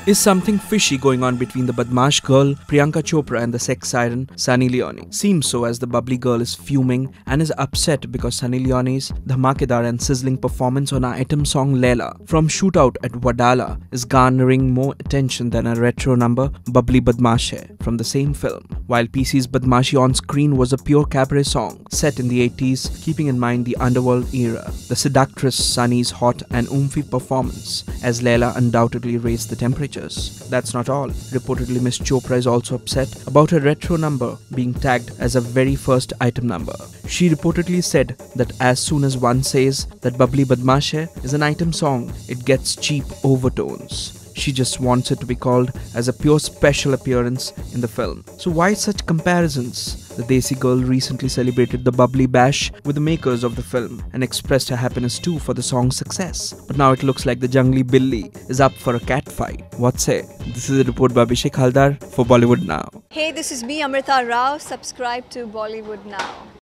Is something fishy going on between the Badmaash girl, Priyanka Chopra, and the sex siren, Sunny Leone? Seems so, as the bubbly girl is fuming and is upset because Sunny Leone's dhamakedar and sizzling performance on her item song Laila from Shootout at Wadala is garnering more attention than a retro number, Bubbly Badmaash Hai, from the same film. While PC's Badmaashi on screen was a pure cabaret song set in the 80s, keeping in mind the underworld era, the seductress Sunny's hot and oomphy performance as Laila undoubtedly raised the temperature. That's not all. Reportedly, Miss Chopra is also upset about her retro number being tagged as a very first item number. She reportedly said that as soon as one says that Bubbly Badmaash Hai is an item song, it gets cheap overtones. She just wants it to be called as a pure special appearance in the film. So why such comparisons? The Desi girl recently celebrated the Bubbly Bash with the makers of the film and expressed her happiness too for the song's success. But now it looks like the jungly Billy is up for a cat fight. What say? This is a report by Abhishek Haldar for Bollywood Now. Hey, this is me, Amrita Rao. Subscribe to Bollywood Now.